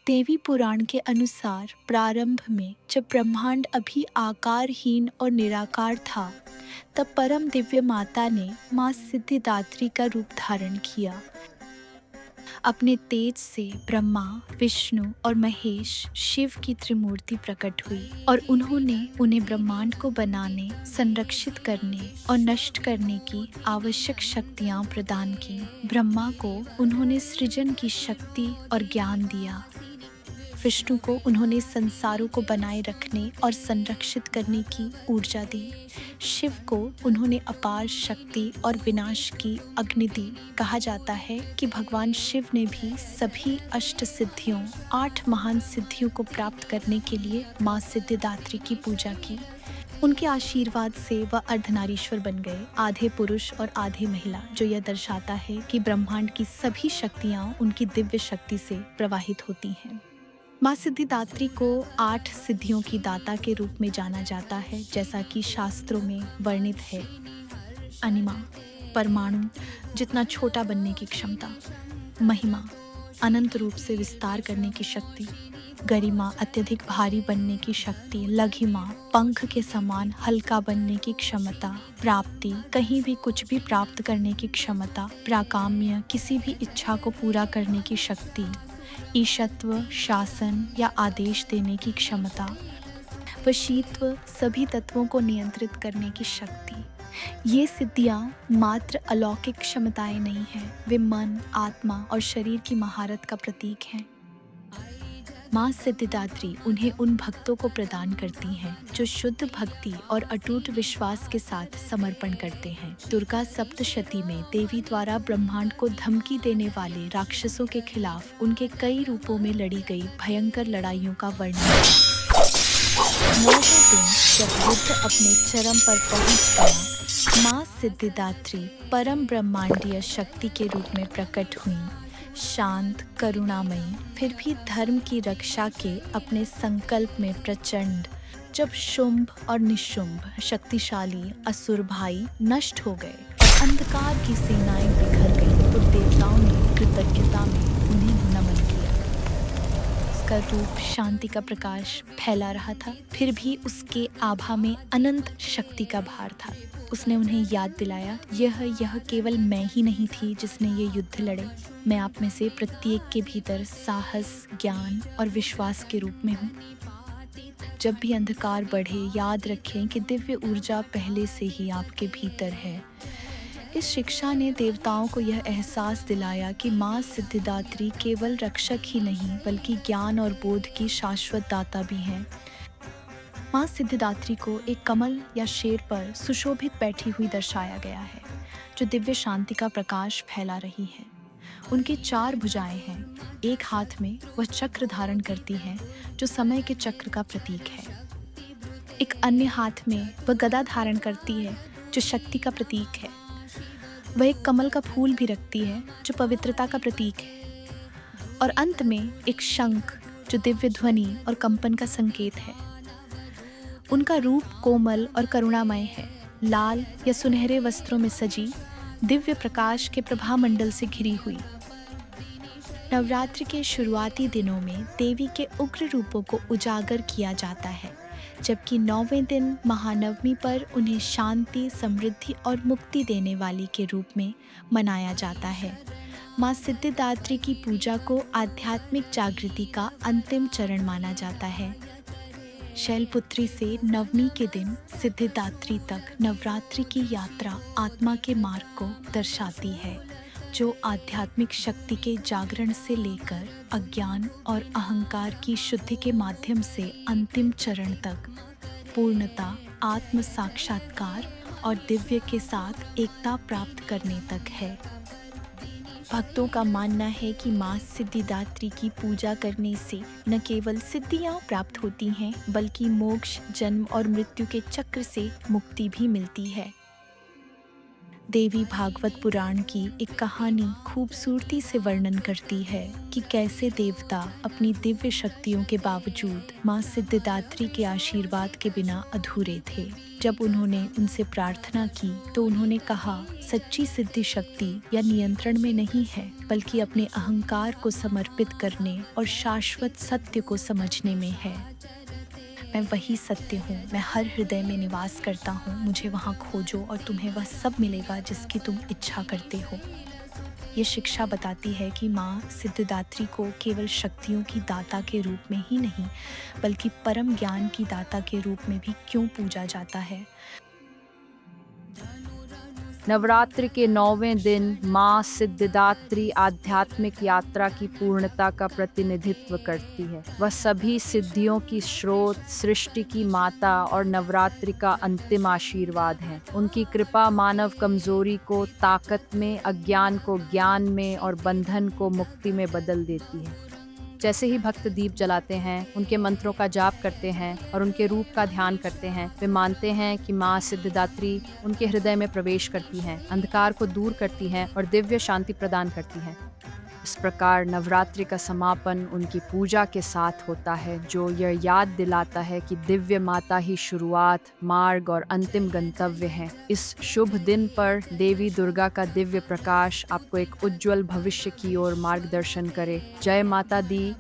देवी पुराण के अनुसार प्रारंभ में जब ब्रह्मांड अभी आकारहीन और निराकार था, तब परम दिव्य माता ने माँ सिद्धिदात्री का रूप धारण किया। अपने तेज से ब्रह्मा, विष्णु और महेश शिव की त्रिमूर्ति प्रकट हुई और उन्होंने उन्हें ब्रह्मांड को बनाने, संरक्षित करने और नष्ट करने की आवश्यक शक्तियां प्रदान की। ब्रह्मा को उन्होंने सृजन की शक्ति और ज्ञान दिया। विष्णु को उन्होंने संसारों को बनाए रखने और संरक्षित करने की ऊर्जा दी। शिव को उन्होंने अपार शक्ति और विनाश की अग्नि दी। कहा जाता है कि भगवान शिव ने भी सभी अष्ट सिद्धियों, 8 महान सिद्धियों को प्राप्त करने के लिए माँ सिद्धिदात्री की पूजा की। उनके आशीर्वाद से वह अर्धनारीश्वर बन गए, आधे पुरुष और आधे महिला, जो यह दर्शाता है कि ब्रह्मांड की सभी शक्तियाँ उनकी दिव्य शक्ति से प्रवाहित होती हैं। माँ सिद्धिदात्री को 8 सिद्धियों की दाता के रूप में जाना जाता है, जैसा कि शास्त्रों में वर्णित है। अनिमा, परमाणु जितना छोटा बनने की क्षमता। महिमा, अनंत रूप से विस्तार करने की शक्ति। गरिमा, अत्यधिक भारी बनने की शक्ति। लघिमा, पंख के समान हल्का बनने की क्षमता। प्राप्ति, कहीं भी कुछ भी प्राप्त करने की क्षमता। प्राकाम्य, किसी भी इच्छा को पूरा करने की शक्ति। ईशत्व, शासन या आदेश देने की क्षमता। वशीत्व, सभी तत्वों को नियंत्रित करने की शक्ति। ये सिद्धियाँ मात्र अलौकिक क्षमताएं नहीं हैं, वे मन, आत्मा और शरीर की महारत का प्रतीक हैं। माँ सिद्धिदात्री उन्हें उन भक्तों को प्रदान करती हैं जो शुद्ध भक्ति और अटूट विश्वास के साथ समर्पण करते हैं। दुर्गा सप्तशती में देवी द्वारा ब्रह्मांड को धमकी देने वाले राक्षसों के खिलाफ उनके कई रूपों में लड़ी गई भयंकर लड़ाइयों का वर्णन। 9वें दिन जब युद्ध अपने चरम पर पहुंच गया, माँ सिद्धिदात्री परम ब्रह्मांडीय शक्ति के रूप में प्रकट हुई। शांत, करुणामयी, फिर भी धर्म की रक्षा के अपने संकल्प में प्रचंड। जब शुंभ और निशुंभ शक्तिशाली असुर भाई नष्ट हो गए और अंधकार की सेनाएं बिखर गईं, तो देवताओं ने कृतज्ञता में उन्हें नमन किया। उसका रूप शांति का प्रकाश फैला रहा था, फिर भी उसके आभा में अनंत शक्ति का भार था। उसने उन्हें याद दिलाया, यह केवल मैं ही नहीं थी जिसने ये युद्ध लड़े। मैं आप में से प्रत्येक के भीतर साहस, ज्ञान और विश्वास के रूप में हूँ। जब भी अंधकार बढ़े, याद रखें कि दिव्य ऊर्जा पहले से ही आपके भीतर है। इस शिक्षा ने देवताओं को यह एहसास दिलाया कि माँ सिद्धिदात्री केवल रक्षक ही नहीं, बल्कि ज्ञान और बोध की शाश्वत दाता भी हैं। माँ सिद्धिदात्री को एक कमल या शेर पर सुशोभित बैठी हुई दर्शाया गया है, जो दिव्य शांति का प्रकाश फैला रही है। उनकी 4 भुजाएं हैं। एक हाथ में वह चक्र धारण करती है, जो समय के चक्र का प्रतीक है। एक अन्य हाथ में वह गदा धारण करती है, जो शक्ति का प्रतीक है। वह एक कमल का फूल भी रखती है, जो पवित्रता का प्रतीक है। और अंत में एक शंख, जो दिव्य ध्वनि और कंपन का संकेत है। उनका रूप कोमल और करुणामय है। लाल या सुनहरे वस्त्रों में सजी, दिव्य प्रकाश के प्रभामंडल से घिरी हुई। नवरात्रि के शुरुआती दिनों में देवी के उग्र रूपों को उजागर किया जाता है, जबकि 9वें दिन महानवमी पर उन्हें शांति, समृद्धि और मुक्ति देने वाली के रूप में मनाया जाता है। माँ सिद्धिदात्री की पूजा को आध्यात्मिक जागृति का अंतिम चरण माना जाता है। शैलपुत्री से नवमी के दिन सिद्धिदात्री तक नवरात्रि की यात्रा आत्मा के मार्ग को दर्शाती है, जो आध्यात्मिक शक्ति के जागरण से लेकर अज्ञान और अहंकार की शुद्धि के माध्यम से अंतिम चरण तक पूर्णता, आत्म साक्षात्कार और दिव्य के साथ एकता प्राप्त करने तक है। भक्तों का मानना है कि माँ सिद्धिदात्री की पूजा करने से न केवल सिद्धियाँ प्राप्त होती हैं, बल्कि मोक्ष, जन्म और मृत्यु के चक्र से मुक्ति भी मिलती है। देवी भागवत पुराण की एक कहानी खूबसूरती से वर्णन करती है कि कैसे देवता अपनी दिव्य शक्तियों के बावजूद माँ सिद्धिदात्री के आशीर्वाद के बिना अधूरे थे। जब उन्होंने उनसे प्रार्थना की तो उन्होंने कहा, सच्ची सिद्धि शक्ति या नियंत्रण में नहीं है, बल्कि अपने अहंकार को समर्पित करने और शाश्वत सत्य को समझने में है। मैं वही सत्य हूँ, मैं हर हृदय में निवास करता हूँ, मुझे वहाँ खोजो और तुम्हें वह सब मिलेगा जिसकी तुम इच्छा करते हो। ये शिक्षा बताती है कि माँ सिद्धिदात्री को केवल शक्तियों की दाता के रूप में ही नहीं, बल्कि परम ज्ञान की दाता के रूप में भी क्यों पूजा जाता है। नवरात्रि के 9वें दिन माँ सिद्धिदात्री आध्यात्मिक यात्रा की पूर्णता का प्रतिनिधित्व करती है। वह सभी सिद्धियों की स्रोत, सृष्टि की माता और नवरात्रि का अंतिम आशीर्वाद है। उनकी कृपा मानव कमजोरी को ताकत में, अज्ञान को ज्ञान में और बंधन को मुक्ति में बदल देती है। जैसे ही भक्त दीप जलाते हैं, उनके मंत्रों का जाप करते हैं और उनके रूप का ध्यान करते हैं, वे मानते हैं कि माँ सिद्धिदात्री उनके हृदय में प्रवेश करती हैं, अंधकार को दूर करती हैं और दिव्य शांति प्रदान करती हैं। इस प्रकार नवरात्रि का समापन उनकी पूजा के साथ होता है, जो यह याद दिलाता है कि दिव्य माता ही शुरुआत, मार्ग और अंतिम गंतव्य है। इस शुभ दिन पर देवी दुर्गा का दिव्य प्रकाश आपको एक उज्जवल भविष्य की ओर मार्गदर्शन करे। जय माता दी।